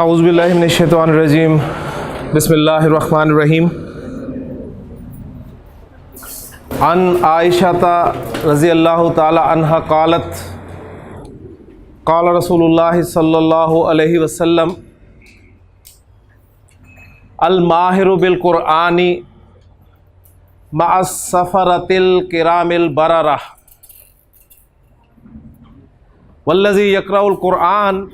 اعوذ باللہ من الشیطان الرجیم بسم اللہ الرحمن الرحیم عن عائشہ رضی اللہ تعالی عنہا قالت قال رسول اللہ صلی اللہ علیہ وسلم الماہر بالقرآن مع السفرۃ الکرام البررہ والذی یقرأ القرآن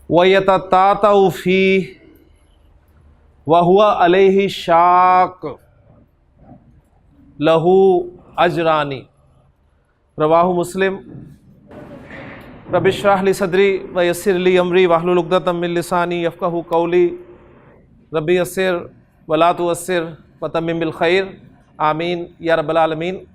وَيَتَتَّعْتَعُ فِيهِ وَهُوَ عَلَيْهِ شَاقٌ لَهُ أَجْرَانِ رواہ مسلم۔ رب اشرح لی صدری ویسر لی امری واحلل عقدۃ من لسانی یفقہوا قولی ربی یسر ولا تعسر وتمم بالخیر آمین یا رب العالمین۔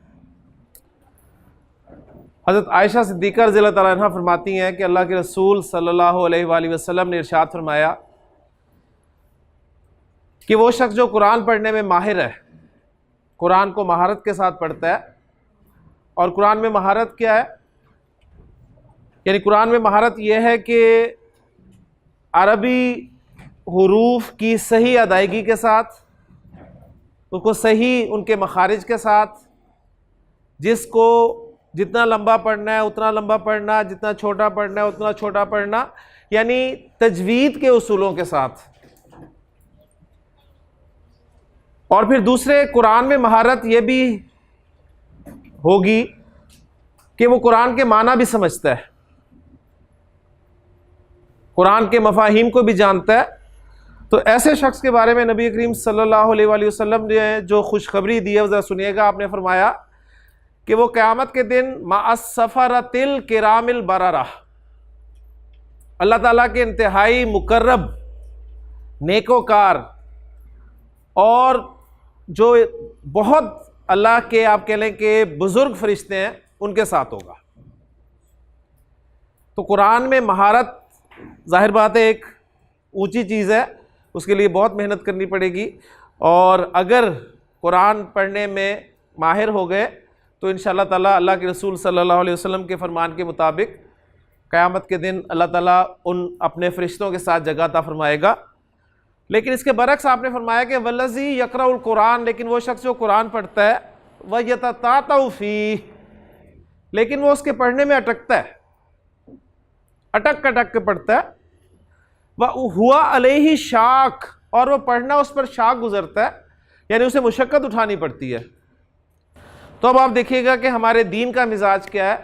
حضرت عائشہ صدیقہ رضی اللہ تعالیٰ عنہ فرماتی ہیں کہ اللہ کے رسول صلی اللہ علیہ وآلہ وسلم نے ارشاد فرمایا کہ وہ شخص جو قرآن پڑھنے میں ماہر ہے، قرآن کو مہارت کے ساتھ پڑھتا ہے، اور قرآن میں مہارت کیا ہے؟ یعنی قرآن میں مہارت یہ ہے کہ عربی حروف کی صحیح ادائیگی کے ساتھ، اس کو صحیح ان کے مخارج کے ساتھ، جس کو جتنا لمبا پڑھنا ہے اتنا لمبا پڑھنا، جتنا چھوٹا پڑھنا ہے اتنا چھوٹا پڑھنا، یعنی تجوید کے اصولوں کے ساتھ۔ اور پھر دوسرے قرآن میں مہارت یہ بھی ہوگی کہ وہ قرآن کے معنی بھی سمجھتا ہے، قرآن کے مفاہیم کو بھی جانتا ہے۔ تو ایسے شخص کے بارے میں نبی کریم صلی اللہ علیہ وآلہ وسلم نے جو خوشخبری دی ہے وہ ذرا سنیے گا۔ آپ نے فرمایا کہ وہ قیامت کے دن مع السفرۃ الکرام البررہ، اللہ تعالیٰ کے انتہائی مقرب، نیکوکار اور جو بہت اللہ کے آپ کہہ لیں کہ بزرگ فرشتے ہیں ان کے ساتھ ہوگا۔ تو قرآن میں مہارت ظاہر بات ہے ایک اونچی چیز ہے، اس کے لیے بہت محنت کرنی پڑے گی، اور اگر قرآن پڑھنے میں ماہر ہو گئے تو انشاءاللہ تعالیٰ اللہ کے رسول صلی اللہ علیہ وسلم کے فرمان کے مطابق قیامت کے دن اللہ تعالیٰ ان اپنے فرشتوں کے ساتھ جگہ عطا فرمائے گا۔ لیکن اس کے برعکس آپ نے فرمایا کہ والذی یقرأ القرآن، لیکن وہ شخص جو قرآن پڑھتا ہے وَيَتَتَّعْتَعُ فِيهِ، لیکن وہ اس کے پڑھنے میں اٹکتا ہے، اٹک کے پڑھتا ہے، وَهُوَ عَلَيْهِ شَاقٌ، اور وہ پڑھنا اس پر شاق گزرتا ہے، یعنی اسے مشقت اٹھانی پڑتی ہے۔ تو اب آپ دیکھیے گا کہ ہمارے دین کا مزاج کیا ہے،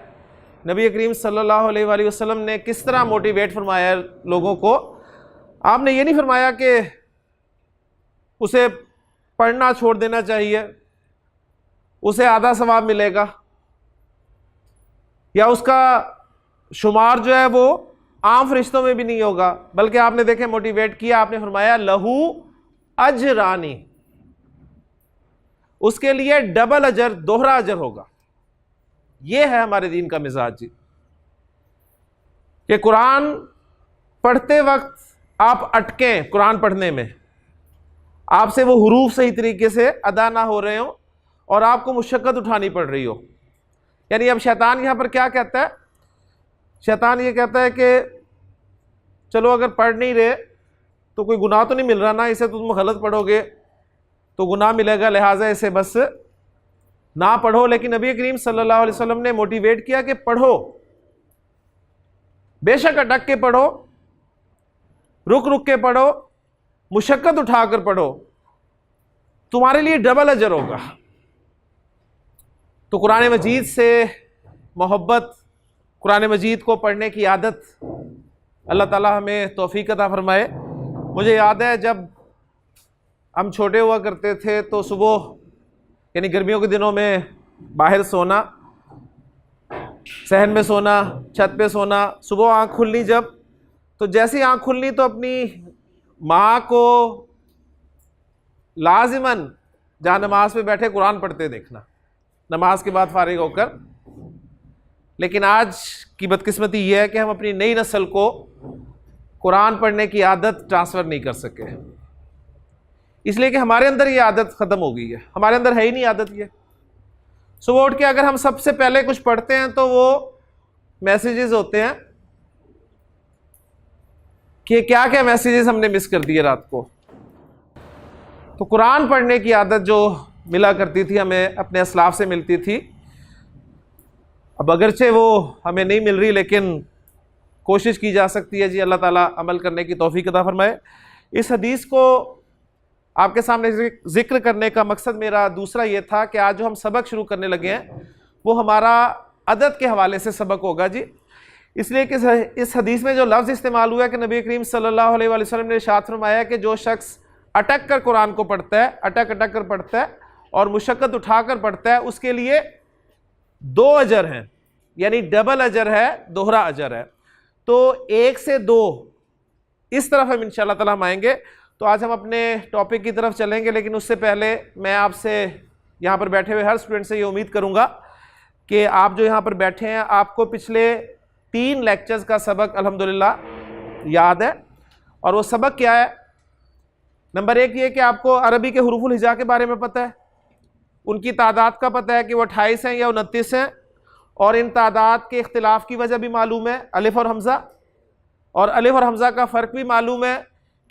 نبی کریم صلی اللہ علیہ وآلہ وسلم نے کس طرح موٹیویٹ فرمایا ہے لوگوں کو۔ آپ نے یہ نہیں فرمایا کہ اسے پڑھنا چھوڑ دینا چاہیے، اسے آدھا ثواب ملے گا، یا اس کا شمار جو ہے وہ عام فرشتوں میں بھی نہیں ہوگا، بلکہ آپ نے دیکھیں موٹیویٹ کیا، آپ نے فرمایا لہو اجرانی، اس کے لیے ڈبل اجر، دوہرا اجر ہوگا۔ یہ ہے ہمارے دین کا مزاج جی، کہ قرآن پڑھتے وقت آپ اٹکیں، قرآن پڑھنے میں آپ سے وہ حروف صحیح طریقے سے ادا نہ ہو رہے ہوں اور آپ کو مشقت اٹھانی پڑ رہی ہو۔ یعنی اب شیطان یہاں پر کیا کہتا ہے؟ شیطان یہ کہتا ہے کہ چلو اگر پڑھ نہیں رہے تو کوئی گناہ تو نہیں مل رہا نا، اسے تو تم غلط پڑھو گے تو گناہ ملے گا، لہٰذا اسے بس نہ پڑھو۔ لیکن نبی کریم صلی اللہ علیہ وسلم نے موٹیویٹ کیا کہ پڑھو، بے شک اٹک کے پڑھو، رک کے پڑھو، مشقت اٹھا کر پڑھو، تمہارے لیے ڈبل اجر ہوگا۔ تو قرآن مجید سے محبت، قرآن مجید کو پڑھنے کی عادت اللہ تعالیٰ ہمیں توفیق عطا فرمائے۔ مجھے یاد ہے جب ہم چھوٹے ہوا کرتے تھے تو صبح، یعنی گرمیوں کے دنوں میں باہر سونا، صحن میں سونا، چھت پہ سونا، صبح آنکھ کھلنی جب، تو جیسی آنکھ کھلنی تو اپنی ماں کو لازماً جہاں نماز پہ بیٹھے قرآن پڑھتے دیکھنا، نماز کے بعد فارغ ہو کر۔ لیکن آج کی بدقسمتی یہ ہے کہ ہم اپنی نئی نسل کو قرآن پڑھنے کی عادت ٹرانسفر نہیں کر سکے، اس لیے کہ ہمارے اندر یہ عادت ختم ہو گئی ہے، ہمارے اندر ہے ہی نہیں عادت یہ۔ صبح اٹھ کے اگر ہم سب سے پہلے کچھ پڑھتے ہیں تو وہ میسیجز ہوتے ہیں کہ کیا کیا میسیجز ہم نے مس کر دیے رات کو. تو قرآن پڑھنے کی عادت جو ملا کرتی تھی ہمیں اپنے اسلاف سے ملتی تھی، اب اگرچہ وہ ہمیں نہیں مل رہی لیکن کوشش کی جا سکتی ہے. جی اللہ تعالیٰ عمل کرنے کی توفیق عطا فرمائے. اس حدیث کو آپ کے سامنے ذکر کرنے کا مقصد میرا دوسرا یہ تھا کہ آج جو ہم سبق شروع کرنے لگے ہیں وہ ہمارا عدد کے حوالے سے سبق ہوگا جی. اس لیے کہ اس حدیث میں جو لفظ استعمال ہوا ہے کہ نبی کریم صلی اللہ علیہ وآلہ وسلم نے ارشاد فرمایا کہ جو شخص اٹک کر قرآن کو پڑھتا ہے، اٹک کر پڑھتا ہے اور مشقت اٹھا کر پڑھتا ہے، اس کے لیے 2 اجر ہیں، یعنی ڈبل اجر ہے، دوہرا اجر ہے. تو 1 سے 2 اس طرف ہم انشاءاللہ تعالیٰ ہم آئیں گے. تو آج ہم اپنے ٹاپک کی طرف چلیں گے، لیکن اس سے پہلے میں آپ سے یہاں پر بیٹھے ہوئے ہر اسٹوڈنٹ سے یہ امید کروں گا کہ آپ جو یہاں پر بیٹھے ہیں آپ کو پچھلے 3 لیکچرز کا سبق الحمدللہ یاد ہے. اور وہ سبق کیا ہے؟ نمبر 1 یہ کہ آپ کو عربی کے حروف الہجا کے بارے میں پتہ ہے، ان کی تعداد کا پتہ ہے کہ وہ 28 ہیں یا 29 ہیں، اور ان تعداد کے اختلاف کی وجہ بھی معلوم ہے، الف اور حمزہ. اور الف اور حمزہ کا فرق بھی معلوم ہے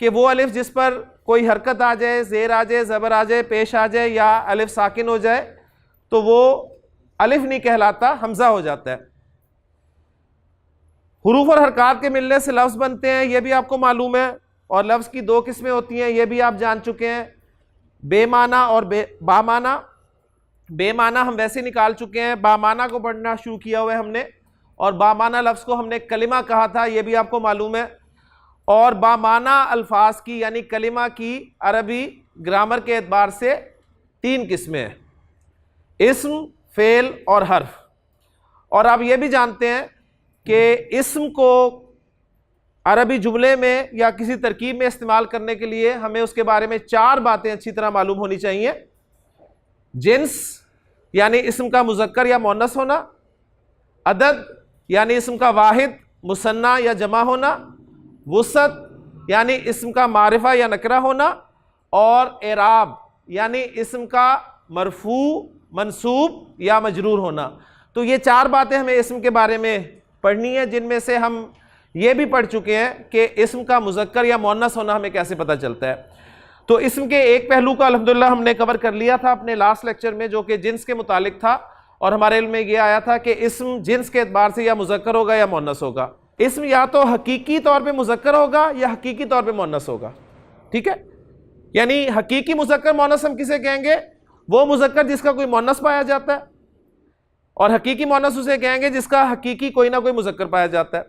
کہ وہ الف جس پر کوئی حرکت آ جائے، زیر آ جائے، زبر آ جائے، پیش آ جائے، یا الف ساکن ہو جائے تو وہ الف نہیں کہلاتا، حمزہ ہو جاتا ہے. حروف اور حرکات کے ملنے سے لفظ بنتے ہیں، یہ بھی آپ کو معلوم ہے. اور لفظ کی 2 قسمیں ہوتی ہیں، یہ بھی آپ جان چکے ہیں، بے معنی اور با معنی. بے معنی ہم ویسے نکال چکے ہیں، با معنی کو پڑھنا شروع کیا ہوا ہے ہم نے، اور با معنی لفظ کو ہم نے کلمہ کہا تھا، یہ بھی آپ کو معلوم ہے. اور با معنی الفاظ کی یعنی کلمہ کی عربی گرامر کے اعتبار سے 3 قسمیں ہیں، اسم، فعل اور حرف. اور آپ یہ بھی جانتے ہیں کہ اسم کو عربی جملے میں یا کسی ترکیب میں استعمال کرنے کے لیے ہمیں اس کے بارے میں 4 باتیں اچھی طرح معلوم ہونی چاہیے. جنس یعنی اسم کا مذکر یا مؤنث ہونا، عدد یعنی اسم کا واحد، مثنیٰ یا جمع ہونا، وسعت یعنی اسم کا معرفہ یا نکرہ ہونا، اور اعراب یعنی اسم کا مرفوع، منصوب یا مجرور ہونا. تو یہ 4 باتیں ہمیں اسم کے بارے میں پڑھنی ہے، جن میں سے ہم یہ بھی پڑھ چکے ہیں کہ اسم کا مذکر یا مؤنث ہونا ہمیں کیسے پتہ چلتا ہے. تو اسم کے ایک پہلو کا الحمدللہ ہم نے کور کر لیا تھا اپنے لاسٹ لیکچر میں، جو کہ جنس کے متعلق تھا، اور ہمارے علم میں یہ آیا تھا کہ اسم جنس کے اعتبار سے یا مذکر ہوگا یا مؤنث ہوگا. اسم یا تو حقیقی طور پہ مذکر ہوگا یا حقیقی طور پہ مؤنث ہوگا. ٹھیک ہے، یعنی حقیقی مذکر مؤنث ہم کسے کہیں گے؟ وہ مذکر جس کا کوئی مؤنث پایا جاتا ہے، اور حقیقی مؤنث اسے کہیں گے جس کا حقیقی کوئی نہ کوئی مذکر پایا جاتا ہے.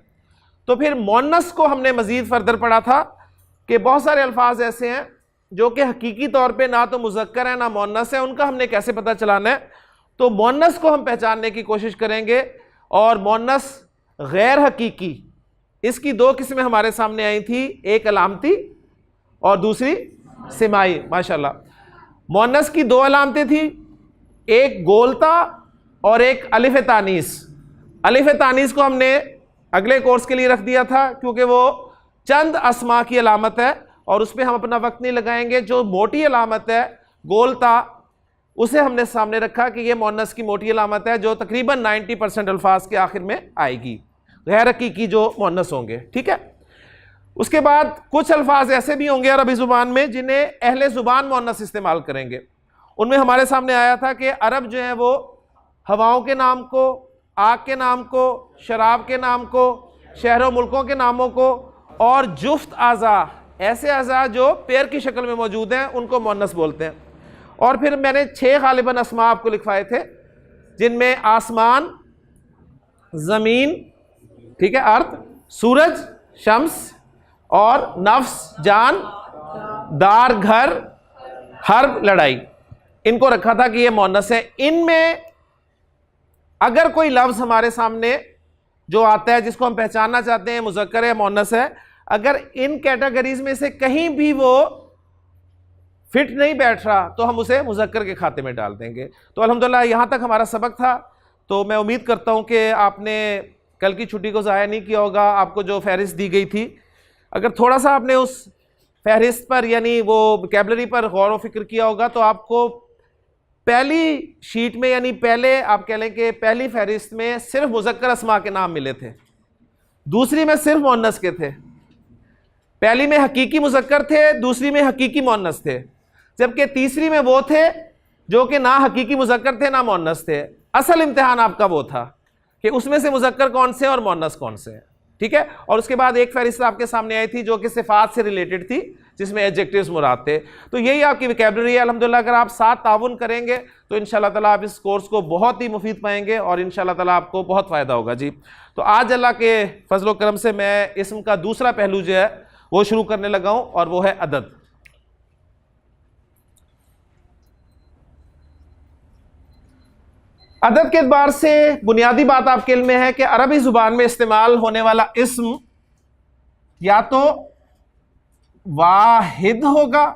تو پھر مؤنث کو ہم نے مزید فردر پڑھا تھا کہ بہت سارے الفاظ ایسے ہیں جو کہ حقیقی طور پہ نہ تو مذکر ہیں نہ مؤنث ہیں، ان کا ہم نے کیسے پتہ چلانا ہے. تو مؤنث کو ہم پہچاننے کی کوشش کریں گے، اور مؤنث غیر حقیقی، اس کی 2 قسمیں ہمارے سامنے آئی تھی، ایک علامتی اور دوسری سمائی. ماشاءاللہ مؤنث کی 2 علامتیں تھیں، ایک گولتا اور ایک الف تانیث. الف تانیث کو ہم نے اگلے کورس کے لیے رکھ دیا تھا کیونکہ وہ چند اسماء کی علامت ہے اور اس پہ ہم اپنا وقت نہیں لگائیں گے. جو موٹی علامت ہے گولتا، اسے ہم نے سامنے رکھا کہ یہ مؤنث کی موٹی علامت ہے جو تقریباً 90% الفاظ کے آخر میں آئے گی، غیر حقیقی جو مؤنث ہوں گے. ٹھیک ہے، اس کے بعد کچھ الفاظ ایسے بھی ہوں گے عربی زبان میں جنہیں اہل زبان مؤنث استعمال کریں گے. ان میں ہمارے سامنے آیا تھا کہ عرب جو ہیں وہ ہواؤں کے نام کو، آگ کے نام کو، شراب کے نام کو، شہر و ملکوں کے ناموں کو، اور جفت اعضاء، ایسے اعضاء جو پیر کی شکل میں موجود ہیں، ان کو مؤنث بولتے ہیں. اور پھر میں نے 6 غالباً اسماء آپ کو لکھوائے تھے، جن میں آسمان، زمین، ٹھیک ہے، ارض، سورج، شمس، اور نفس، جان، دار، گھر، حرب، لڑائی، ان کو رکھا تھا کہ یہ مؤنث ہے. ان میں اگر کوئی لفظ ہمارے سامنے جو آتا ہے جس کو ہم پہچاننا چاہتے ہیں مذکر ہے مؤنث ہے، اگر ان کیٹیگریز میں سے کہیں بھی وہ فٹ نہیں بیٹھ رہا تو ہم اسے مذکر کے کھاتے میں ڈال دیں گے. تو الحمدللہ یہاں تک ہمارا سبق تھا. تو میں امید کرتا ہوں کہ آپ نے کل کی چھٹی کو ضائع نہیں کیا ہوگا. آپ کو جو فہرست دی گئی تھی، اگر تھوڑا سا آپ نے اس فہرست پر یعنی وہ وکیبلری پر غور و فکر کیا ہوگا تو آپ کو پہلی شیٹ میں یعنی پہلے آپ کہہ لیں کہ پہلی فہرست میں صرف مذکر اسماء کے نام ملے تھے، دوسری میں صرف مؤنث کے تھے. پہلی میں حقیقی مذکر تھے، دوسری میں حقیقی مؤنث تھے، جبکہ تیسری میں وہ تھے جو کہ نہ حقیقی مذکر تھے نہ مؤنث تھے۔ اصل امتحان آپ کا وہ تھا کہ اس میں سے مذکر کون سے اور مؤنث کون سے ہیں، ٹھیک ہے؟ اور اس کے بعد ایک فہرست آپ کے سامنے آئی تھی جو کہ صفات سے ریلیٹڈ تھی، جس میں ایڈجیکٹیوز مراد تھے۔ تو یہی آپ کی ویکیبلری ہے الحمدللہ۔ اگر آپ ساتھ تعاون کریں گے تو انشاءاللہ تعالیٰ آپ اس کورس کو بہت ہی مفید پائیں گے اور انشاءاللہ تعالیٰ آپ کو بہت فائدہ ہوگا جی۔ تو آج اللہ کے فضل و کرم سے میں اسم کا دوسرا پہلو جو ہے وہ شروع کرنے لگا ہوں، اور وہ ہے عدد۔ عدد کے اعتبار سے بنیادی بات آپ کے علم میں ہے کہ عربی زبان میں استعمال ہونے والا اسم یا تو واحد ہوگا،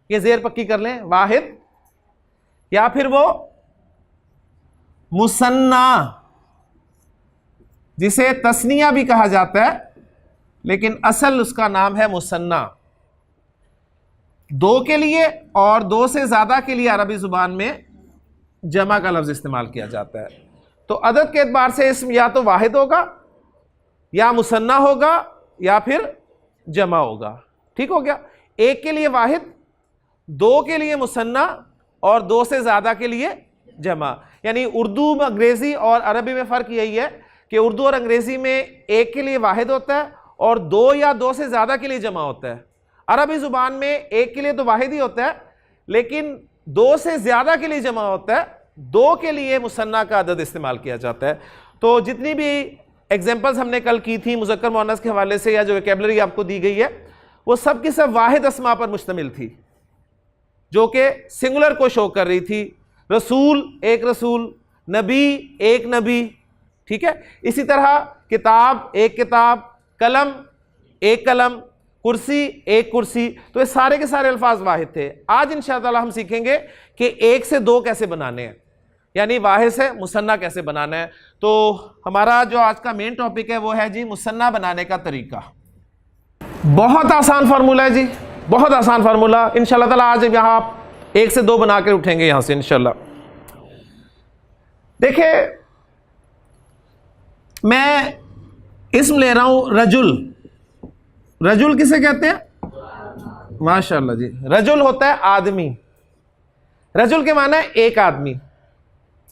یہ زیر پکی کر لیں، واحد، یا پھر وہ مثنی، جسے تثنیہ بھی کہا جاتا ہے لیکن اصل اس کا نام ہے مثنی۔ دو کے لیے اور دو سے زیادہ کے لیے عربی زبان میں جمع کا لفظ استعمال کیا جاتا ہے۔ تو عدد کے اعتبار سے اسم یا تو واحد ہوگا یا مثنی ہوگا یا پھر جمع ہوگا، ٹھیک ہو گیا؟ ایک کے لیے واحد، دو کے لیے مثنی اور دو سے زیادہ کے لیے جمع۔ یعنی اردو میں، انگریزی اور عربی میں فرق یہی ہے کہ اردو اور انگریزی میں ایک کے لیے واحد ہوتا ہے اور دو یا دو سے زیادہ کے لیے جمع ہوتا ہے۔ عربی زبان میں ایک کے لیے تو واحد ہی ہوتا ہے لیکن دو سے زیادہ کے لیے جمع ہوتا ہے، دو کے لیے مثنی کا عدد استعمال کیا جاتا ہے۔ تو جتنی بھی ایگزامپلز ہم نے کل کی تھی مذکر مؤنث کے حوالے سے، یا جو ویکیبلری آپ کو دی گئی ہے، وہ سب کی سب واحد اسماء پر مشتمل تھی جو کہ سنگولر کو شو کر رہی تھی۔ رسول ایک رسول، نبی ایک نبی، ٹھیک ہے؟ اسی طرح کتاب ایک کتاب، قلم ایک قلم، کرسی ایک کرسی، تو یہ سارے کے سارے الفاظ واحد تھے۔ آج انشاءاللہ ہم سیکھیں گے کہ ایک سے دو کیسے بنانے ہیں، یعنی واحد سے مثنی کیسے بنانا ہے۔ تو ہمارا جو آج کا مین ٹاپک ہے وہ ہے جی مثنی بنانے کا طریقہ۔ بہت آسان فارمولہ ہے جی، بہت آسان فارمولہ۔ انشاءاللہ تعالیٰ آج یہاں آپ ایک سے دو بنا کے اٹھیں گے یہاں سے انشاءاللہ۔ دیکھیں، میں اسم لے رہا ہوں رجل۔ رجل کسے کہتے ہیں؟ ماشاءاللہ جی، رجل ہوتا ہے آدمی۔ رجل کے معنی ہے ایک آدمی۔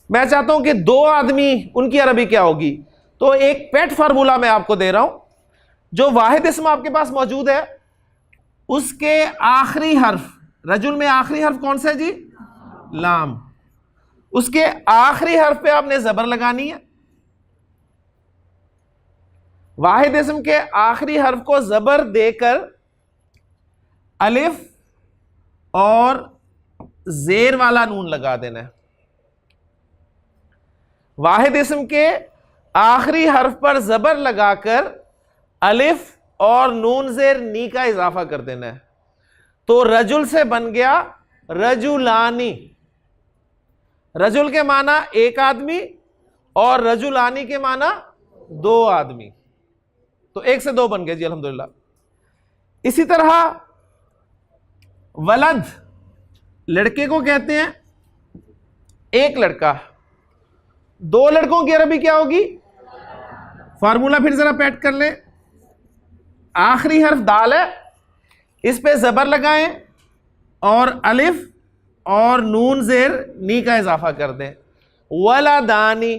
میں چاہتا ہوں کہ دو آدمی، ان کی عربی کیا ہوگی؟ تو ایک پیٹ فارمولہ میں آپ کو دے رہا ہوں۔ جو واحد اسم آپ کے پاس موجود ہے اس کے آخری حرف، رجل میں آخری حرف کون سا ہے جی؟ لام۔ اس کے آخری حرف پہ آپ نے زبر لگانی ہے۔ واحد اسم کے آخری حرف کو زبر دے کر الف اور زیر والا نون لگا دینا ہے۔ واحد اسم کے آخری حرف پر زبر لگا کر الف اور نون زیر نی کا اضافہ کر دینا ہے۔ تو رجل سے بن گیا رجلانی۔ رجل کے معنی ایک آدمی اور رجلانی کے معنی دو آدمی، تو ایک سے دو بن گئے جی الحمدللہ۔ اسی طرح ولد، لڑکے کو کہتے ہیں ایک لڑکا۔ دو لڑکوں کی عربی کیا ہوگی؟ فارمولہ پھر ذرا پیٹ کر لیں۔ آخری حرف دال ہے، اس پہ زبر لگائیں اور الف اور نون زیر نی کا اضافہ کر دیں۔ ولدانی،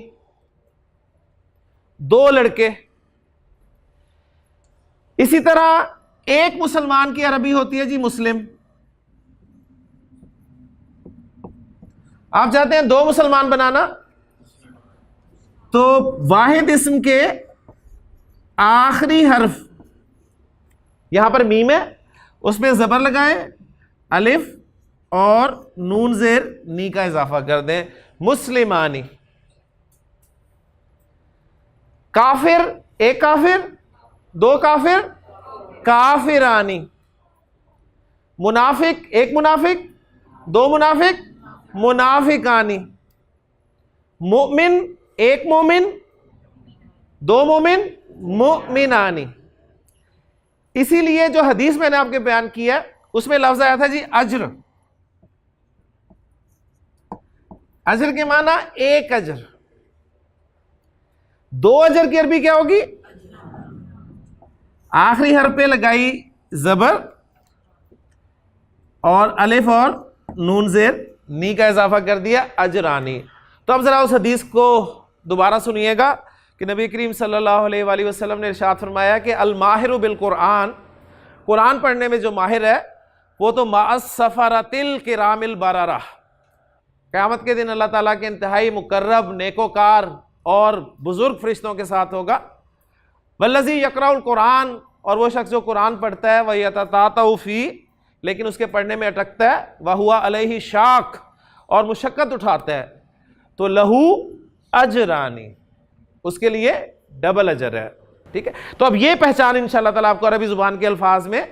دو لڑکے۔ اسی طرح ایک مسلمان کی عربی ہوتی ہے جی مسلم۔ آپ چاہتے ہیں دو مسلمان بنانا، تو واحد اسم کے آخری حرف، یہاں پر میم ہے، اس پہ زبر لگائیں، الف اور نون زیر نی کا اضافہ کر دیں، مسلمانی۔ کافر، ایک کافر، دو کافر، کافرانی۔ منافق، ایک منافق، دو منافق، منافقانی۔ مومن، ایک مومن، دو مومن، مؤمنانی۔ اسی لیے جو حدیث میں نے آپ کے بیان کیا اس میں لفظ آیا تھا جی اجر۔ اجر کے معنی ایک اجر۔ دو اجر کی عربی کیا ہوگی؟ آخری حرف پہ لگائی زبر اور الف اور نون زیر نی کا اضافہ کر دیا اجرانی. تو اب ذرا اس حدیث کو دوبارہ سنیے گا کہ نبی کریم صلی اللہ علیہ وآلہ وسلم نے ارشاد فرمایا کہ الماہر بالقرآن، قرآن پڑھنے میں جو ماہر ہے وہ تو مع السفرۃ الکرام البررہ، قیامت کے دن اللہ تعالیٰ کے انتہائی مقرب نیکوکار اور بزرگ فرشتوں کے ساتھ ہوگا. والذی یقرأ القرآن، اور وہ شخص جو قرآن پڑھتا ہے ویتتعتع فیہ، لیکن اس کے پڑھنے میں اٹکتا ہے، وہو علیہ شاق، اور مشقت اٹھاتا ہے، تو لہو اجرانی، اس کے لیے ڈبل اجر ہے. ٹھیک ہے، تو اب یہ پہچان انشاءاللہ تعالیٰ آپ کو عربی زبان کے الفاظ میں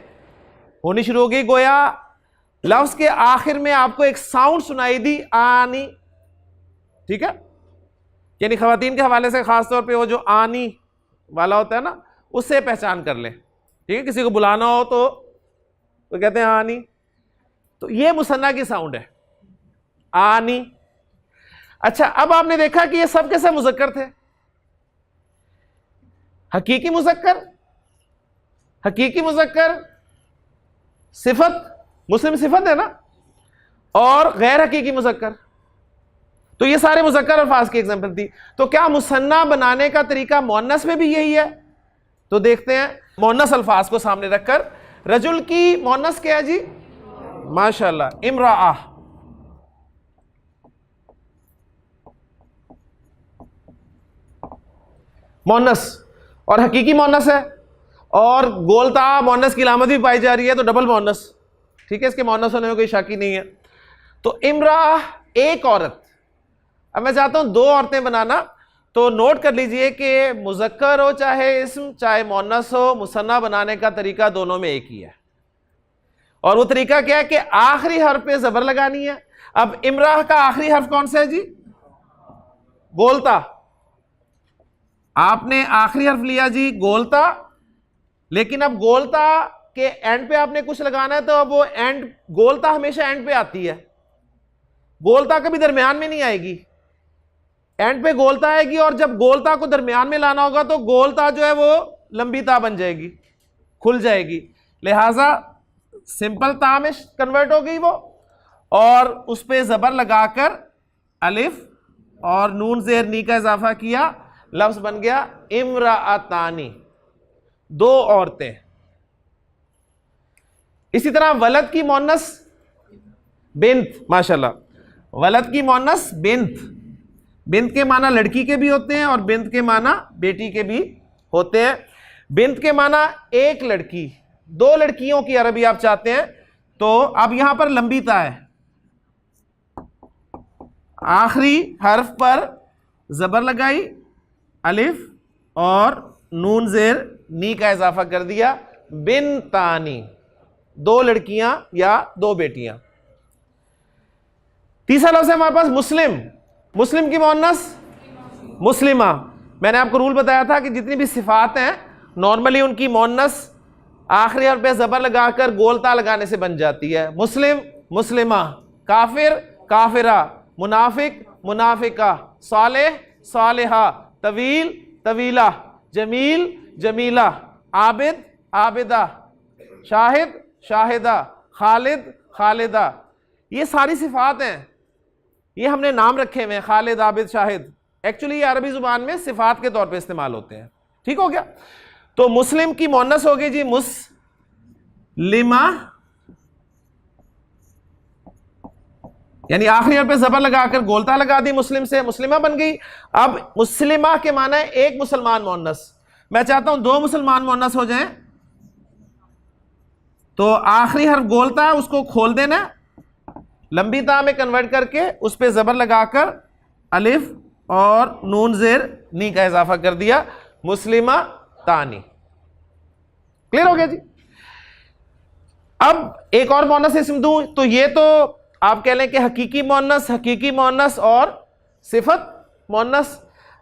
ہونی شروع ہوگی. گویا لفظ کے آخر میں آپ کو ایک ساؤنڈ سنائی دی، آنی. ٹھیک ہے، یعنی خواتین کے حوالے سے خاص طور پہ وہ جو آنی والا ہوتا ہے نا، اس سے پہچان کر لیں. ٹھیک ہے، کسی کو بلانا ہو تو کہتے ہیں آنی، تو یہ مثنیٰ کی ساؤنڈ ہے، آنی. اچھا، اب آپ نے دیکھا کہ یہ سب کے سب مذکر تھے. حقیقی مذکر، حقیقی مذکر صفت، مسلم صفت ہے نا، اور غیر حقیقی مذکر، تو یہ سارے مذکر الفاظ کی ایگزامپل تھی. تو کیا مثنیٰ بنانے کا طریقہ مؤنث میں بھی یہی ہے؟ تو دیکھتے ہیں. مؤنث الفاظ کو سامنے رکھ کر، رجل کی مؤنث کیا ہے جی؟ ماشاءاللہ، امرأہ. مؤنث اور حقیقی مؤنث ہے، اور گولتا مؤنث کی علامت بھی پائی جا رہی ہے، تو ڈبل مؤنث. ٹھیک ہے، اس کے مؤنث ہونے میں کوئی شک ہی نہیں ہے. تو امرأہ ایک عورت. اب میں چاہتا ہوں دو عورتیں بنانا، تو نوٹ کر لیجئے کہ مذکر ہو چاہے اسم، چاہے مؤنث ہو، مثنیٰ بنانے کا طریقہ دونوں میں ایک ہی ہے. اور وہ طریقہ کیا ہے کہ آخری حرف پہ زبر لگانی ہے. اب امرأہ کا آخری حرف کون سا ہے جی؟ گولتا. آپ نے آخری حرف لیا جی گولتا، لیکن اب گولتا کے اینڈ پہ آپ نے کچھ لگانا ہے، تو اب وہ اینڈ، گولتا ہمیشہ اینڈ پہ آتی ہے، گولتا کبھی درمیان میں نہیں آئے گی. اینڈ پہ گولتا آئے گی، اور جب گولتا کو درمیان میں لانا ہوگا تو گولتا جو ہے وہ لمبی تا بن جائے گی، کھل جائے گی. لہٰذا سمپل تا میں کنورٹ ہو گئی وہ، اور اس پہ زبر لگا کر الف اور نون زیر نی کا اضافہ کیا، لفظ بن گیا امرأتانی، دو عورتیں. اسی طرح ولد کی مؤنث بنت. ماشاءاللہ، ولد کی مؤنث بنت. بنت کے معنی لڑکی کے بھی ہوتے ہیں، اور بنت کے معنی بیٹی کے بھی ہوتے ہیں. بنت کے معنی ایک لڑکی، دو لڑکیوں کی عربی آپ چاہتے ہیں، تو اب یہاں پر لمبی تا ہے، آخری حرف پر زبر لگائی، الف اور نون زیر نی کا اضافہ کر دیا، بنتانی، دو لڑکیاں یا دو بیٹیاں. تیسرا لفظ ہے ہمارے پاس مسلم. مسلم کی مؤنث مسلمہ. میں نے آپ کو رول بتایا تھا کہ جتنی بھی صفات ہیں نارملی ان کی مؤنث آخری حرف پہ زبر لگا کر گولتا لگانے سے بن جاتی ہے. مسلم مسلمہ، کافر کافرہ، منافق منافقہ، صالح صالحہ، طویل طویلہ، جمیل جمیلہ، عابد عابدہ، شاہد شاہدہ، خالد خالدہ. یہ ساری صفات ہیں، یہ ہم نے نام رکھے ہوئے ہیں، خالد عابد شاہد. ایکچولی یہ عربی زبان میں صفات کے طور پہ استعمال ہوتے ہیں. ٹھیک ہو گیا؟ تو مسلم کی مؤنث ہوگی جی مسلمہ، یعنی آخری حرف پہ زبر لگا کر گولتا لگا دی، مسلم سے مسلمہ بن گئی. اب مسلمہ کے معنی ہے ایک مسلمان مؤنث. میں چاہتا ہوں دو مسلمان مؤنث ہو جائیں، تو آخری حرف گولتا ہے، اس کو کھول دینا، لمبی تا میں کنورٹ کر کے اس پہ زبر لگا کر الف اور نون زیر نی کا اضافہ کر دیا، مسلمہ تانی. کلیئر ہو گیا جی؟ اب ایک اور مؤنث اسم دوں، تو یہ تو آپ کہہ لیں کہ حقیقی مؤنث اور صفت مؤنث.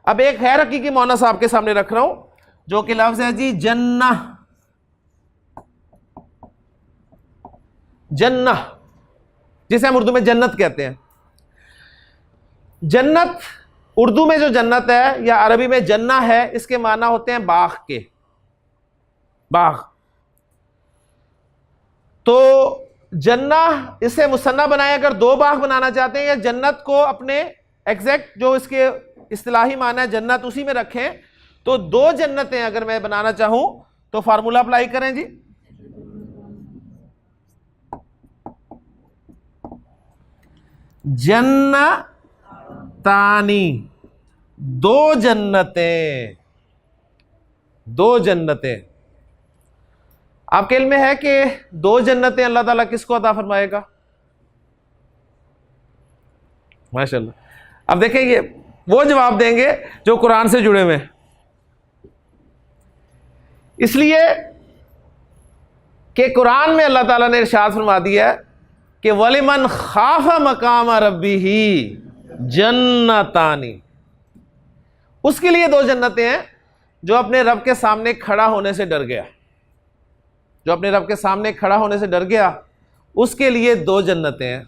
اب ایک غیر حقیقی مؤنث آپ کے سامنے رکھ رہا ہوں، جو کہ لفظ ہے جی جنہ. جنہ جسے ہم اردو میں جنت کہتے ہیں. جنت اردو میں جو جنت ہے یا عربی میں جنہ ہے، اس کے معنی ہوتے ہیں باغ کے. باغ. تو جنہ اسے مثنیٰ بنائے, اگر دو باغ بنانا چاہتے ہیں, یا جنت کو اپنے ایگزیکٹ جو اس کے اصطلاحی معنی ہے جنت اسی میں رکھیں, تو دو جنتیں اگر میں بنانا چاہوں تو فارمولہ اپلائی کریں جی. جنتانی, دو جنتیں, دو جنتیں. آپ کے علم میں ہے کہ دو جنتیں اللہ تعالیٰ کس کو عطا فرمائے گا؟ ماشاءاللہ. اب دیکھیں یہ وہ جواب دیں گے جو قرآن سے جڑے ہوئے ہیں. اس لیے کہ قرآن میں اللہ تعالیٰ نے ارشاد فرما دیا ہے کہ وَلِمَنْ خَافَ مَقَامَ رَبِّهِ جَنَّتَانِ, اس کے لیے دو جنتیں ہیں جو اپنے رب کے سامنے کھڑا ہونے سے ڈر گیا, جو اپنے رب کے سامنے کھڑا ہونے سے ڈر گیا, اس کے لیے دو جنتیں ہیں.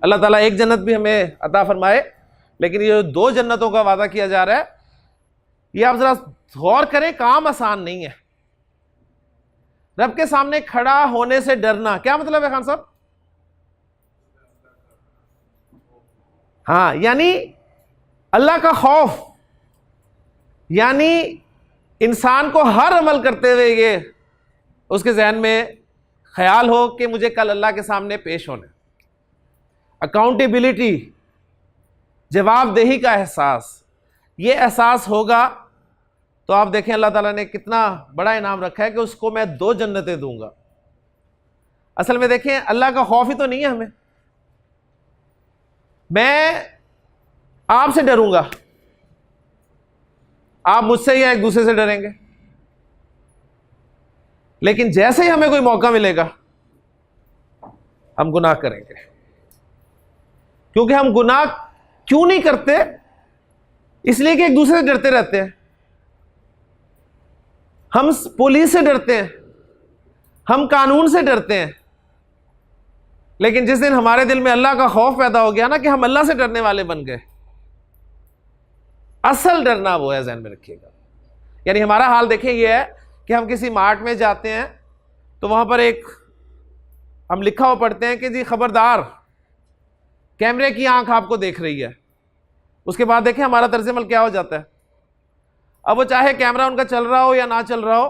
اللہ تعالیٰ ایک جنت بھی ہمیں عطا فرمائے, لیکن یہ جو دو جنتوں کا وعدہ کیا جا رہا ہے, یہ آپ ذرا غور کریں, کام آسان نہیں ہے. رب کے سامنے کھڑا ہونے سے ڈرنا کیا مطلب ہے خان صاحب؟ ہاں, یعنی اللہ کا خوف, یعنی انسان کو ہر عمل کرتے ہوئے یہ اس کے ذہن میں خیال ہو کہ مجھے کل اللہ کے سامنے پیش ہونا. اکاؤنٹیبلٹی, جواب دہی کا احساس, یہ احساس ہوگا تو آپ دیکھیں اللہ تعالیٰ نے کتنا بڑا انعام رکھا ہے کہ اس کو میں دو جنتیں دوں گا. اصل میں دیکھیں اللہ کا خوف ہی تو نہیں ہے ہمیں. میں آپ سے ڈروں گا, آپ مجھ سے یا ایک دوسرے سے ڈریں گے, لیکن جیسے ہی ہمیں کوئی موقع ملے گا ہم گناہ کریں گے. کیونکہ ہم گناہ کیوں نہیں کرتے؟ اس لیے کہ ایک دوسرے سے ڈرتے رہتے ہیں. ہم پولیس سے ڈرتے ہیں, ہم قانون سے ڈرتے ہیں, لیکن جس دن ہمارے دل میں اللہ کا خوف پیدا ہو گیا نا کہ ہم اللہ سے ڈرنے والے بن گئے, اصل ڈرنا وہ ہے, ذہن میں رکھیے گا. یعنی ہمارا حال دیکھیں یہ ہے کہ ہم کسی مارٹ میں جاتے ہیں تو وہاں پر ایک ہم لکھا ہوا پڑھتے ہیں کہ جی خبردار کیمرے کی آنکھ آپ کو دیکھ رہی ہے. اس کے بعد دیکھیں ہمارا طرز عمل کیا ہو جاتا ہے. اب وہ چاہے کیمرہ ان کا چل رہا ہو یا نہ چل رہا ہو,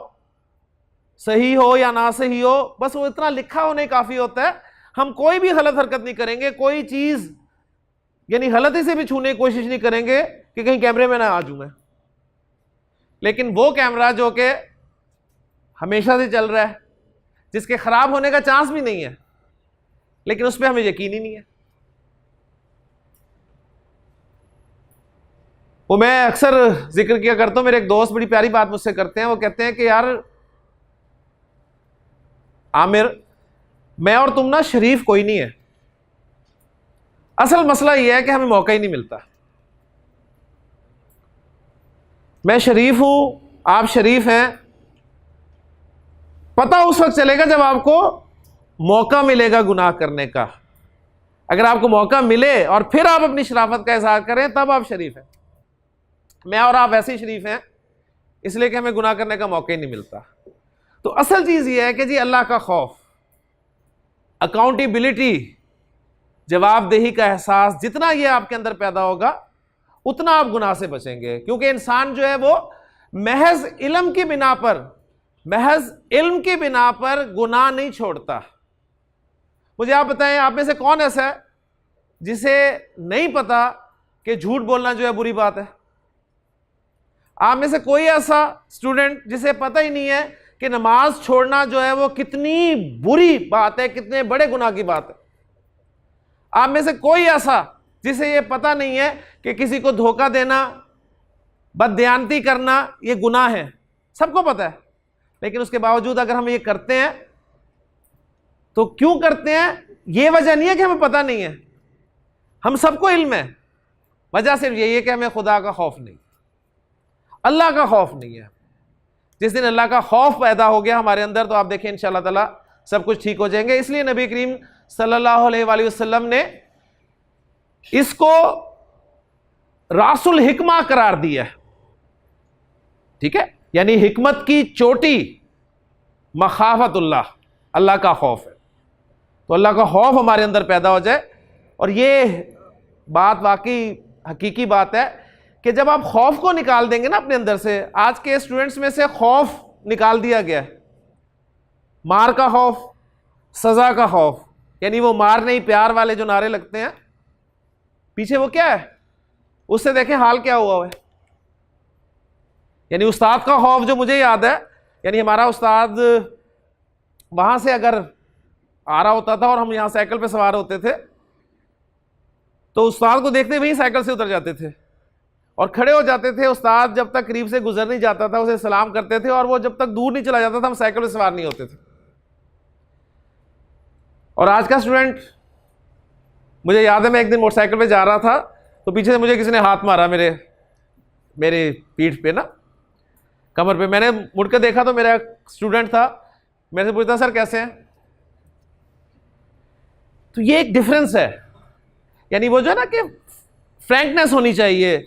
صحیح ہو یا نہ صحیح ہو, بس وہ اتنا لکھا ہونے کافی ہوتا ہے. ہم کوئی بھی غلط حرکت نہیں کریں گے, کوئی چیز یعنی غلطی سے بھی چھونے کی کوشش نہیں کریں گے کہ کہیں کیمرے میں نہ آ جاؤں میں. لیکن وہ کیمرہ جو کہ ہمیشہ سے چل رہا ہے, جس کے خراب ہونے کا چانس بھی نہیں ہے, لیکن اس پہ ہمیں یقین ہی نہیں ہے. وہ میں اکثر ذکر کیا کرتا ہوں, میرے ایک دوست بڑی پیاری بات مجھ سے کرتے ہیں. وہ کہتے ہیں کہ یار عامر, میں اور تم نا شریف کوئی نہیں ہے, اصل مسئلہ یہ ہے کہ ہمیں موقع ہی نہیں ملتا. میں شریف ہوں, آپ شریف ہیں, پتہ اس وقت چلے گا جب آپ کو موقع ملے گا گناہ کرنے کا. اگر آپ کو موقع ملے اور پھر آپ اپنی شرافت کا اظہار کریں تب آپ شریف ہیں. میں اور آپ ایسے ہی شریف ہیں اس لیے کہ ہمیں گناہ کرنے کا موقع ہی نہیں ملتا. تو اصل چیز یہ ہے کہ جی اللہ کا خوف, اکاؤنٹیبلٹی, جواب دہی کا احساس, جتنا یہ آپ کے اندر پیدا ہوگا اتنا آپ گناہ سے بچیں گے. کیونکہ انسان جو ہے وہ محض علم کی بنا پر, محض علم کی بنا پر گناہ نہیں چھوڑتا. مجھے آپ بتائیں, آپ میں سے کون ایسا ہے جسے نہیں پتا کہ جھوٹ بولنا جو ہے بری بات ہے؟ آپ میں سے کوئی ایسا اسٹوڈنٹ جسے پتہ ہی نہیں ہے کہ نماز چھوڑنا جو ہے وہ کتنی بری بات ہے, کتنے بڑے گناہ کی بات ہے؟ آپ میں سے کوئی ایسا جسے یہ پتہ نہیں ہے کہ کسی کو دھوکہ دینا, بددیانتی کرنا یہ گناہ ہے؟ سب کو پتہ ہے, لیکن اس کے باوجود اگر ہم یہ کرتے ہیں تو کیوں کرتے ہیں؟ یہ وجہ نہیں ہے کہ ہمیں پتہ نہیں ہے, ہم سب کو علم ہے. وجہ صرف یہی ہے کہ ہمیں خدا کا خوف نہیں, اللہ کا خوف نہیں ہے. جس دن اللہ کا خوف پیدا ہو گیا ہمارے اندر تو آپ دیکھیں انشاءاللہ تعالی سب کچھ ٹھیک ہو جائیں گے. اس لیے نبی کریم صلی اللہ علیہ وآلہ وسلم نے اس کو راس الحکمہ قرار دیا ہے. ٹھیک ہے, یعنی حکمت کی چوٹی, مخافت اللہ، اللہ کا خوف ہے. تو اللہ کا خوف ہمارے اندر پیدا ہو جائے. اور یہ بات واقعی حقیقی بات ہے کہ جب آپ خوف کو نکال دیں گے نا اپنے اندر سے، آج کے اسٹوڈنٹس میں سے خوف نکال دیا گیا ہے. مار کا خوف، سزا کا خوف، یعنی وہ مار نہیں پیار والے جو نعرے لگتے ہیں، پیچھے وہ کیا ہے؟ اس سے دیکھیں حال کیا ہوا ہے. یعنی استاد کا خوف جو مجھے یاد ہے، یعنی ہمارا استاد وہاں سے اگر آ رہا ہوتا تھا اور ہم یہاں سائیکل پہ سوار ہوتے تھے تو استاد کو دیکھتے وہی سائیکل سے اتر جاتے تھے اور کھڑے ہو جاتے تھے. استاد جب تک قریب سے گزر نہیں جاتا تھا اسے سلام کرتے تھے، اور وہ جب تک دور نہیں چلا جاتا تھا ہم سائیکل پہ سوار نہیں ہوتے تھے. اور آج کا اسٹوڈنٹ، مجھے یاد ہے میں ایک دن موٹر سائیکل پہ جا رہا تھا تو پیچھے سے مجھے کسی نے ہاتھ مارا میرے پیٹھ پہ نا، کمر پہ. میں نے مڑ کے دیکھا تو میرا اسٹوڈنٹ تھا، میرے سے پوچھتا سر کیسے ہیں؟ تو یہ ایک ڈفرنس ہے. یعنی وہ جو ہے نا کہ فرینکنیس ہونی چاہیے،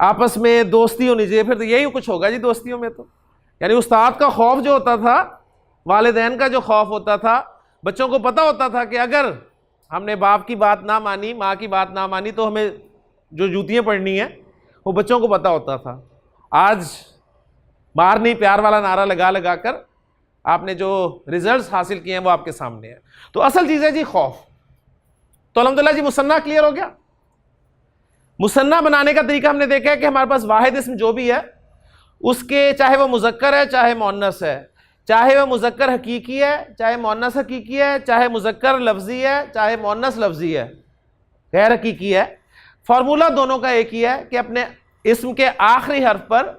آپس میں دوستی ہونی چاہیے، پھر تو یہی کچھ ہوگا جی دوستیوں میں. تو یعنی استاد کا خوف جو ہوتا تھا، والدین کا جو خوف ہوتا تھا، بچوں کو پتہ ہوتا تھا کہ اگر ہم نے باپ کی بات نہ مانی، ماں کی بات نہ مانی تو ہمیں جو جوتیاں پڑنی ہیں، وہ بچوں کو پتہ ہوتا تھا. آج مار نہیں پیار والا نعرہ لگا لگا کر آپ نے جو ریزلٹس حاصل کیے ہیں وہ آپ کے سامنے ہیں. تو اصل چیز ہے جی خوف. تو الحمدللہ جی مثنیٰ کلیئر ہو گیا. مثنیٰ بنانے کا طریقہ ہم نے دیکھا ہے کہ ہمارے پاس واحد اسم جو بھی ہے اس کے، چاہے وہ مذکر ہے چاہے مؤنث ہے، چاہے وہ مذکر حقیقی ہے چاہے مؤنث حقیقی ہے، چاہے مذکر لفظی ہے چاہے مؤنث لفظی ہے، غیر حقیقی ہے، فارمولہ دونوں کا ایک ہی ہے کہ اپنے اسم کے آخری حرف پر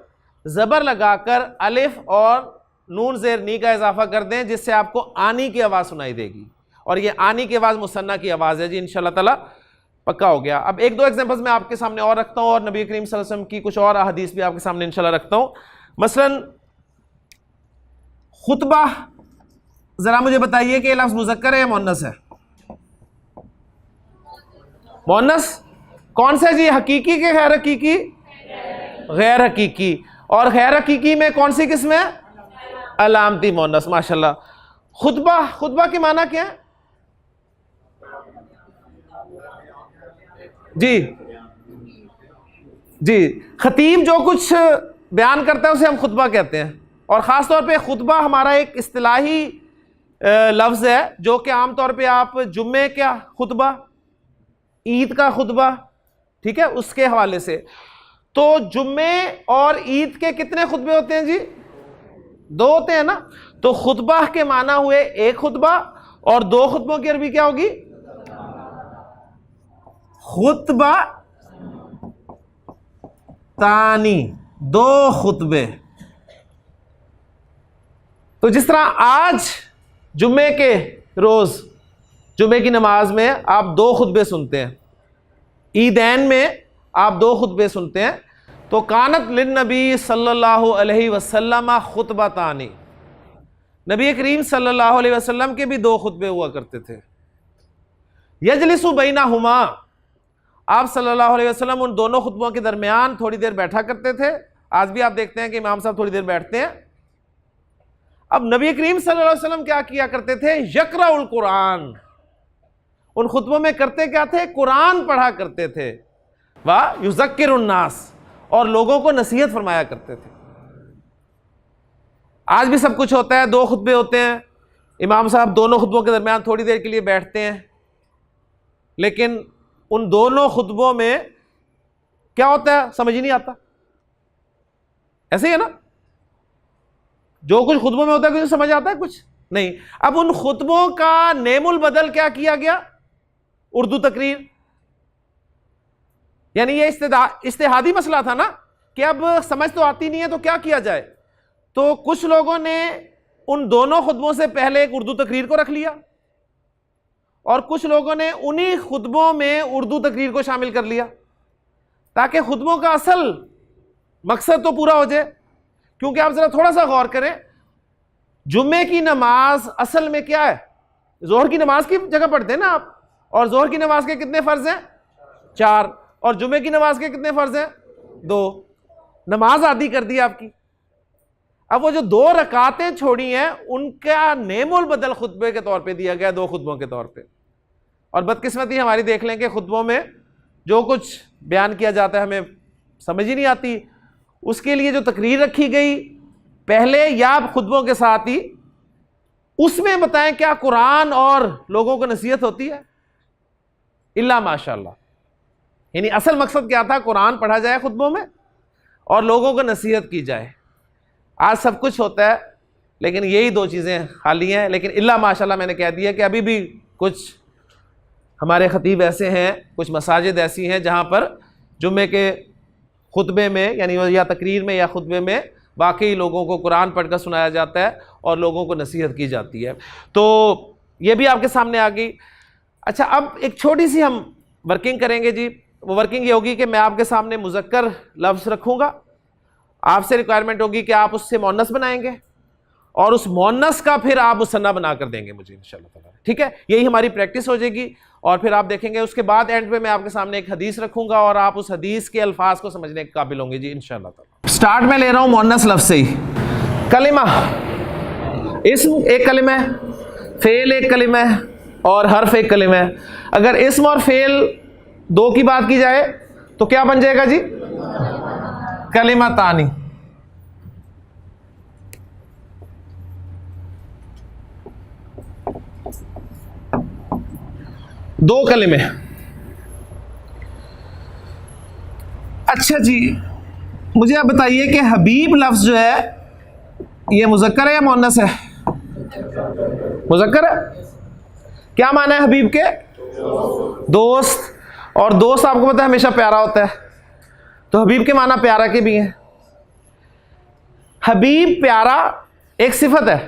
زبر لگا کر الف اور نون زیر نی کا اضافہ کر دیں، جس سے آپ کو آنی کی آواز سنائی دے گی. اور یہ آنی کی آواز مثنیٰ کی آواز ہے جی. انشاءاللہ تعالی پکا ہو گیا. اب ایک دو ایگزامپلز میں آپ کے سامنے اور رکھتا ہوں، اور نبی کریم صلی اللہ علیہ وسلم کی کچھ اور احادیث بھی آپ کے سامنے انشاءاللہ رکھتا ہوں. مثلا خطبہ، ذرا مجھے بتائیے کہ یہ لفظ مذکر ہے یا مؤنث ہے؟ مؤنث. کون سا جی؟ حقیقی کہ غیر حقیقی؟ غیر حقیقی. اور غیر حقیقی میں کون سی قسم ہے؟ علامتی مؤنث. ماشاءاللہ. خطبہ، خطبہ کے معنی کیا ہے جی؟ جی، خطیب جو کچھ بیان کرتا ہے اسے ہم خطبہ کہتے ہیں. اور خاص طور پہ خطبہ ہمارا ایک اصطلاحی لفظ ہے جو کہ عام طور پہ آپ جمعے کا خطبہ، عید کا خطبہ، ٹھیک ہے، اس کے حوالے سے. تو جمعے اور عید کے کتنے خطبے ہوتے ہیں جی؟ 2 ہوتے ہیں نا. تو خطبہ کے معنی ہوئے ایک خطبہ، اور 2 خطبوں کی عربی کیا ہوگی؟ خطبہ تانی، 2 خطبے. تو جس طرح آج جمعے کے روز جمعے کی نماز میں آپ 2 خطبے سنتے ہیں، عیدین میں آپ 2 خطبے سنتے ہیں، تو کانت للنبی صلی اللہ علیہ وسلم خطبتانی، نبی کریم صلی اللہ علیہ وسلم کے بھی 2 خطبے ہوا کرتے تھے. یجلس بینہما، آپ صلی اللہ علیہ وسلم ان دونوں خطبوں کے درمیان تھوڑی دیر بیٹھا کرتے تھے. آج بھی آپ دیکھتے ہیں کہ امام صاحب تھوڑی دیر بیٹھتے ہیں. اب نبی کریم صلی اللہ علیہ وسلم کیا کیا کرتے تھے؟ یقرأ القرآن. ان خطبوں میں کرتے کیا تھے؟ قرآن پڑھا کرتے تھے. وَيُذَكِّرُ النَّاسِ، اور لوگوں کو نصیحت فرمایا کرتے تھے. آج بھی سب کچھ ہوتا ہے، 2 خطبے ہوتے ہیں، امام صاحب دونوں خطبوں کے درمیان تھوڑی دیر کے لیے بیٹھتے ہیں، لیکن ان دونوں خطبوں میں کیا ہوتا ہے سمجھ ہی نہیں آتا. ایسے ہی ہے نا، جو کچھ خطبوں میں ہوتا ہے کچھ سمجھ آتا ہے؟ کچھ نہیں. اب ان خطبوں کا نیم البدل کیا کیا گیا؟ اردو تقریر. یعنی یہ اجتہادی مسئلہ تھا نا کہ اب سمجھ تو آتی نہیں ہے تو کیا کیا جائے. تو کچھ لوگوں نے ان دونوں خطبوں سے پہلے ایک اردو تقریر کو رکھ لیا، اور کچھ لوگوں نے انہی خطبوں میں اردو تقریر کو شامل کر لیا، تاکہ خطبوں کا اصل مقصد تو پورا ہو جائے. کیونکہ آپ ذرا تھوڑا سا غور کریں، جمعے کی نماز اصل میں کیا ہے؟ ظہر کی نماز کی جگہ پڑھتے ہیں نا آپ، اور ظہر کی نماز کے کتنے فرض ہیں؟ 4. اور جمعے کی نماز کے کتنے فرض ہیں؟ 2. نماز آدھی کر دی آپ کی. اب وہ جو 2 رکعتیں چھوڑی ہیں ان کا نعم البدل خطبے کے طور پہ دیا گیا 2 خطبوں کے طور پہ. اور بدقسمتی ہماری دیکھ لیں کہ خطبوں میں جو کچھ بیان کیا جاتا ہے ہمیں سمجھ ہی نہیں آتی. اس کے لیے جو تقریر رکھی گئی پہلے یا خطبوں کے ساتھ ہی، اس میں بتائیں کیا قرآن اور لوگوں کو نصیحت ہوتی ہے؟ الا ماشاء اللہ. یعنی اصل مقصد کیا تھا؟ قرآن پڑھا جائے خطبوں میں اور لوگوں کو نصیحت کی جائے. آج سب کچھ ہوتا ہے لیکن یہی 2 چیزیں خالی ہیں. لیکن الا ماشاء اللہ میں نے کہہ دیا کہ ابھی بھی کچھ ہمارے خطیب ایسے ہیں، کچھ مساجد ایسی ہیں جہاں پر جمعے کے خطبے میں یعنی یا تقریر میں یا خطبے میں واقعی لوگوں کو قرآن پڑھ کر سنایا جاتا ہے اور لوگوں کو نصیحت کی جاتی ہے. تو یہ بھی آپ کے سامنے آ گئی. اچھا، اب ایک چھوٹی سی ہم ورکنگ کریں گے جی. وہ ورکنگ یہ ہوگی کہ میں آپ کے سامنے مذکر لفظ رکھوں گا، آپ سے ریکوائرمنٹ ہوگی کہ آپ اس سے مؤنث بنائیں گے اور اس مؤنث کا پھر آپ مثنیٰ بنا کر دیں گے مجھے انشاءاللہ تعالی. ٹھیک ہے، یہی ہماری پریکٹس ہو جائے گی. اور پھر آپ دیکھیں گے اس کے بعد اینڈ پہ میں آپ کے سامنے ایک حدیث رکھوں گا اور آپ اس حدیث کے الفاظ کو سمجھنے کے قابل ہوں گے جی انشاءاللہ تعالی. سٹارٹ میں لے رہا ہوں مؤنث لفظ سے ہی. کلمہ، اسم ایک کلمہ ہے، فعل ایک کلمہ ہے اور حرف ایک کلمہ ہے. اگر اسم اور فعل 2 کی بات کی جائے تو کیا بن جائے گا جی؟ کلمتانی. دو کلمے. اچھا جی، مجھے آپ بتائیے کہ حبیب لفظ جو ہے یہ مذکر ہے یا مؤنث ہے؟ مذکر ہے. کیا معنی ہے حبیب کے؟ دوست. اور دوست آپ کو پتہ ہے ہمیشہ پیارا ہوتا ہے، تو حبیب کے معنی پیارا کے بھی ہیں. حبیب پیارا ایک صفت ہے.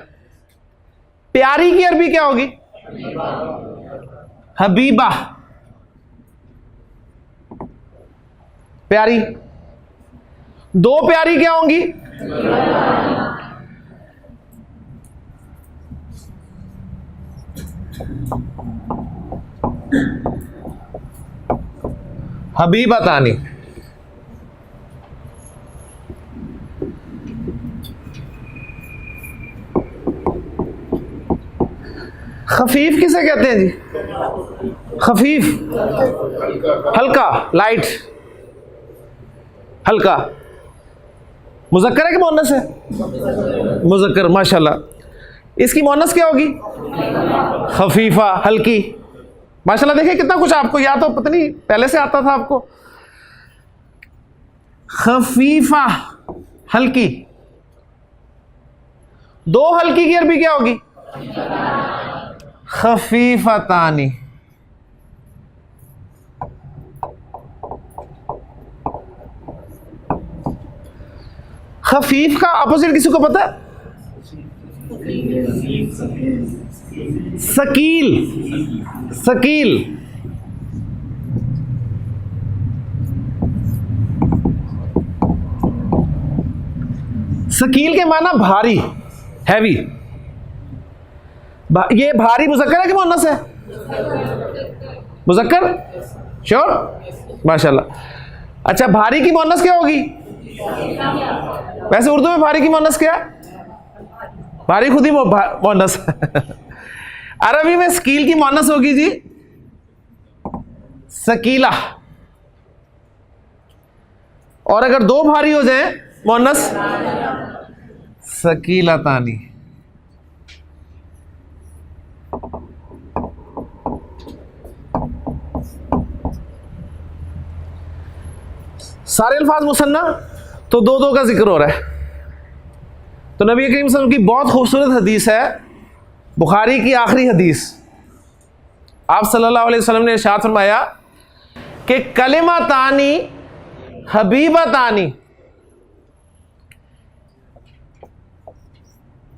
پیاری کی عربی کیا ہوگی؟ حبیبہ. پیاری. 2 پیاری کیا ہوں گی؟ حبیبتانی. خفیف کسے کہتے ہیں جی؟ خفیف ہلکا، لائٹ، ہلکا. مذکر ہے کہ مؤنث ہے؟ مذکر. ماشاءاللہ. اس کی مؤنث کیا ہوگی؟ خفیفہ، ہلکی. ماشاءاللہ. دیکھیں کتنا کچھ آپ کو یا تو پتہ نہیں پہلے سے آتا تھا آپ کو. خفیفہ، ہلکی. 2 ہلکی کی عربی کیا ہوگی؟ خفیفتانی. خفیف کا اپوزٹ کسی کو پتہ ہے؟ ثقیل. ثقیل. ثقیل کے معنی بھاری، ہیوی. یہ بھاری مذکر ہے کہ مؤنث ہے؟ مذکر. شور. ماشاءاللہ. اچھا، بھاری کی مؤنث کیا ہوگی؟ ویسے اردو میں بھاری کی مؤنث کیا؟ بھاری خود ہی مؤنث. عربی میں ثقیل کی مؤنث ہوگی جی ثقیلہ. اور اگر 2 بھاری ہو جائیں مؤنث ثقیلتانی. سارے الفاظ مثنیٰ تو 2 کا ذکر ہو رہا ہے. تو نبی کریم صلی اللہ علیہ وسلم کی بہت خوبصورت حدیث ہے، بخاری کی آخری حدیث. آپ صلی اللہ علیہ وسلم نے ارشاد فرمایا کہ کلمتانی حبیبتانی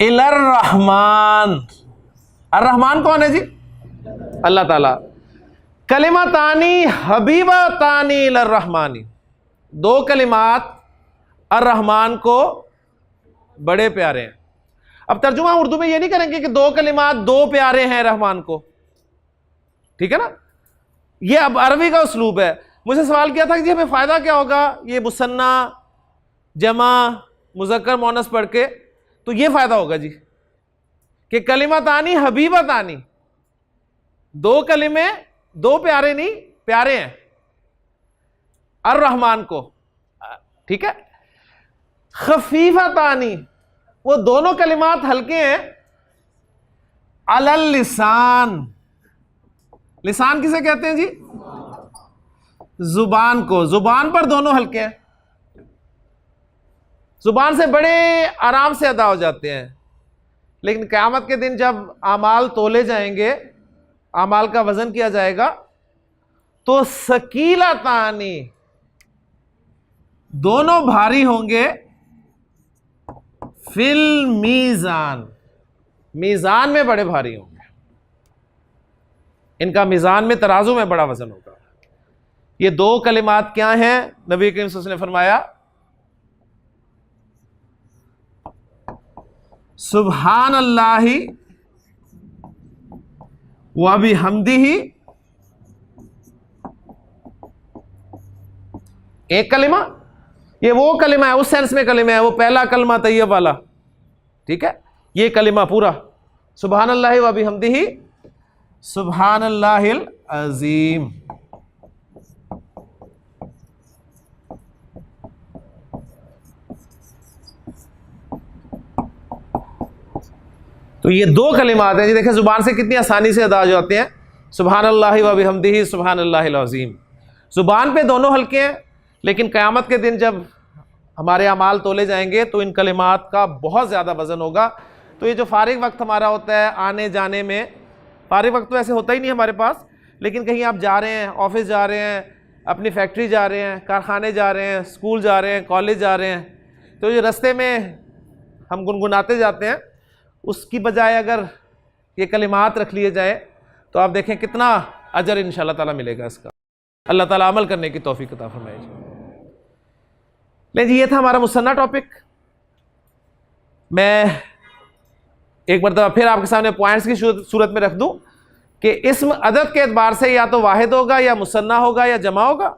الی الرحمن. الرحمن کون ہے جی؟ اللہ تعالی. کلمتانی حبیبتانی الی الرحمن. 2 کلمات الرحمن کو بڑے پیارے ہیں. اب ترجمہ اردو میں یہ نہیں کریں گے کہ 2 کلمات 2 پیارے ہیں رحمان کو. ٹھیک ہے نا؟ یہ اب عربی کا اسلوب ہے. مجھے سوال کیا تھا کہ جی ہمیں فائدہ کیا ہوگا یہ مثنیٰ، جمع، مذکر، مؤنث پڑھ کے؟ تو یہ فائدہ ہوگا جی کہ کلمتانی حبیبتانی، دو کلمے، دو پیارے نہیں، پیارے ہیں الرحمن کو، ٹھیک ہے. خفیفتانی، وہ دونوں کلمات ہلکے ہیں، علی اللسان، لسان کسے کہتے ہیں جی؟ زبان کو، زبان پر دونوں ہلکے ہیں، زبان سے بڑے آرام سے ادا ہو جاتے ہیں. لیکن قیامت کے دن جب اعمال تولے جائیں گے، اعمال کا وزن کیا جائے گا، تو ثقیلتانی، دونوں بھاری ہوں گے، فی المیزان، میزان میں بڑے بھاری ہوں گے، ان کا میزان میں، ترازو میں بڑا وزن ہوگا. یہ دو کلمات کیا ہیں؟ نبی کریم صلی اللہ علیہ وسلم نے فرمایا سبحان اللہ وبحمدہ. ایک کلمہ، یہ وہ کلمہ ہے، اس سینس میں کلمہ ہے، وہ پہلا کلمہ طیب والا، ٹھیک ہے. یہ کلمہ پورا سبحان اللہ وبحمدہ سبحان اللہ العظیم. تو یہ دو کلمات ہیں جی، دیکھیں زبان سے کتنی آسانی سے ادا ہو جاتے ہیں، سبحان اللہ وبحمدہ سبحان اللہ العظیم. زبان پہ دونوں ہلکے ہیں، لیکن قیامت کے دن جب ہمارے اعمال تولے جائیں گے تو ان کلمات کا بہت زیادہ وزن ہوگا. تو یہ جو فارغ وقت ہمارا ہوتا ہے آنے جانے میں، فارغ وقت تو ایسے ہوتا ہی نہیں ہمارے پاس، لیکن کہیں آپ جا رہے ہیں، آفس جا رہے ہیں، اپنی فیکٹری جا رہے ہیں، کارخانے جا رہے ہیں، اسکول جا رہے ہیں، کالج جا رہے ہیں، تو یہ رستے میں ہم گنگناتے جاتے ہیں، اس کی بجائے اگر یہ کلمات رکھ لیے جائیں تو آپ دیکھیں کتنا اجر انشاءاللہ تعالیٰ ملے گا اس کا. اللہ تعالیٰ عمل کرنے کی توفیق عطا فرمائے. لیں جی، یہ تھا ہمارا مثنیٰ ٹاپک. میں ایک مرتبہ پھر آپ کے سامنے پوائنٹس کی صورت میں رکھ دوں کہ اسم عدد کے اعتبار سے یا تو واحد ہوگا یا مثنیٰ ہوگا یا جمع ہوگا.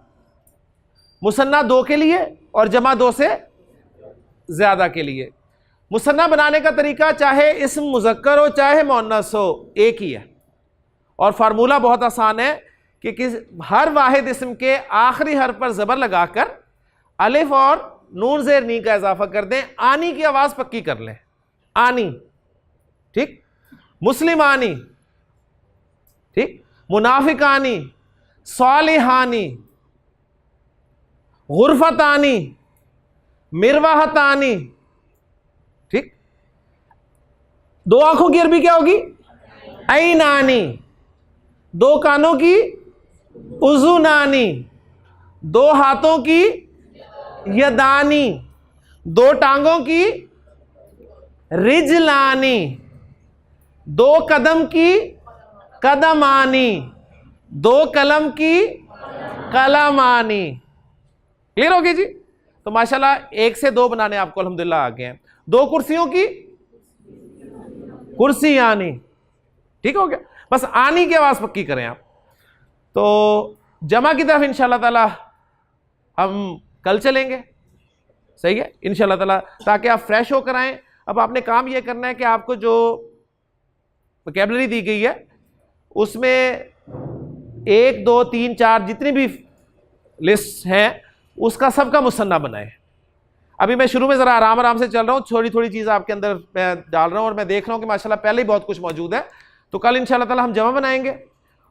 مثنیٰ دو کے لیے اور جمع دو سے زیادہ کے لیے. مثنیٰ بنانے کا طریقہ چاہے اسم مذکر ہو چاہے مؤنث ہو ایک ہی ہے، اور فارمولہ بہت آسان ہے کہ ہر واحد اسم کے آخری حرف پر زبر لگا کر الف اور نون زیر نی کا اضافہ کر دیں، آنی کی آواز پکی کر لیں، آنی، ٹھیک. مسلمانی، ٹھیک. منافقانی، صالحانی، غرفتانی، مروحتانی، ٹھیک. دو آنکھوں کی عربی کیا ہوگی؟ عینانی. دو کانوں کی اذنانی. دو ہاتھوں کی یدانی. دو ٹانگوں کی رجلانی. دو قدم کی قدمانی. دو قلم کی قلمانی. کلیئر ہوگی جی؟ تو ماشاءاللہ ایک سے دو بنانے آپ کو الحمدللہ آگے ہیں. دو کرسیوں کی کرسی آنی، ٹھیک ہو گیا. بس آنی کی آواز پکی کریں آپ. تو جمع کی طرف انشاءاللہ تعالی ہم کل چلیں گے، صحیح ہے انشاءاللہ تعالی، تاکہ آپ فریش ہو کر آئیں. اب آپ نے کام یہ کرنا ہے کہ آپ کو جو وکیبلری دی گئی ہے اس میں 1 2 3 4 جتنی بھی لسٹ ہیں اس کا سب کا مثنیٰ بنائیں. ابھی میں شروع میں ذرا آرام سے چل رہا ہوں، تھوڑی تھوڑی چیز آپ کے اندر میں ڈال رہا ہوں، اور میں دیکھ رہا ہوں کہ ماشاءاللہ پہلے ہی بہت کچھ موجود ہے. تو کل انشاءاللہ تعالی ہم جمع بنائیں گے،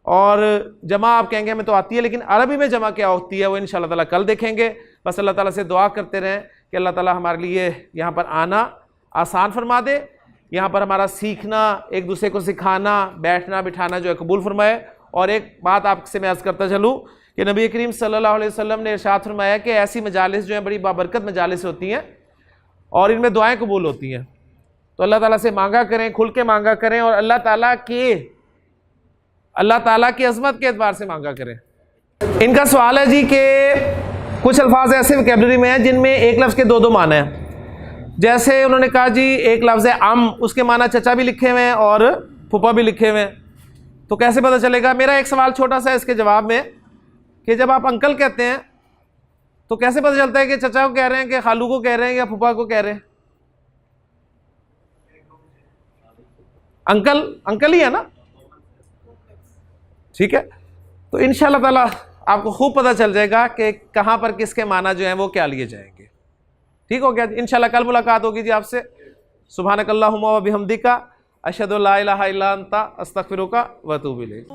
اور جمع آپ کہیں گے ہمیں تو آتی ہے، لیکن عربی میں جمع کیا ہوتی ہے وہ انشاءاللہ تعالی کل دیکھیں گے. بس اللہ تعالیٰ سے دعا کرتے رہیں کہ اللہ تعالیٰ ہمارے لیے یہاں پر آنا آسان فرما دے، یہاں پر ہمارا سیکھنا، ایک دوسرے کو سکھانا، بیٹھنا بٹھانا جو ہے قبول فرمائے. اور ایک بات آپ سے میں عرض کرتا چلوں کہ نبی کریم صلی اللہ علیہ وسلم نے ارشاد فرمایا کہ ایسی مجالس جو ہیں بڑی بابرکت مجالس ہوتی ہیں اور ان میں دعائیں قبول ہوتی ہیں. تو اللہ تعالیٰ سے مانگا کریں، کھل کے مانگا کریں، اور اللہ تعالیٰ کی عظمت کے اعتبار سے مانگا کریں. ان کا سوال ہے جی کہ کچھ الفاظ ایسے وکیبلری میں ہیں جن میں ایک لفظ کے دو معنی ہیں. جیسے انہوں نے کہا جی ایک لفظ ہے ام، اس کے معنی چچا بھی لکھے ہوئے ہیں اور پھپھا بھی لکھے ہوئے ہیں، تو کیسے پتہ چلے گا؟ میرا ایک سوال چھوٹا سا ہے اس کے جواب میں کہ جب آپ انکل کہتے ہیں تو کیسے پتہ چلتا ہے کہ چچا کو کہہ رہے ہیں کہ خالو کو کہہ رہے ہیں یا پھپھا کو کہہ رہے ہیں؟ انکل ہی ہے نا, ٹھیک ہے. تو انشاءاللہ تعالیٰ آپ کو خوب پتہ چل جائے گا کہ کہاں پر کس کے معنی جو ہیں وہ کیا لیے جائیں گے. ٹھیک ہو گیا جی, انشاءاللہ کل ملاقات ہوگی جی آپ سے. سبحانک اللہم و بحمدک اشہد ان لا الہ الا انت استغفرک و اتوب الیک.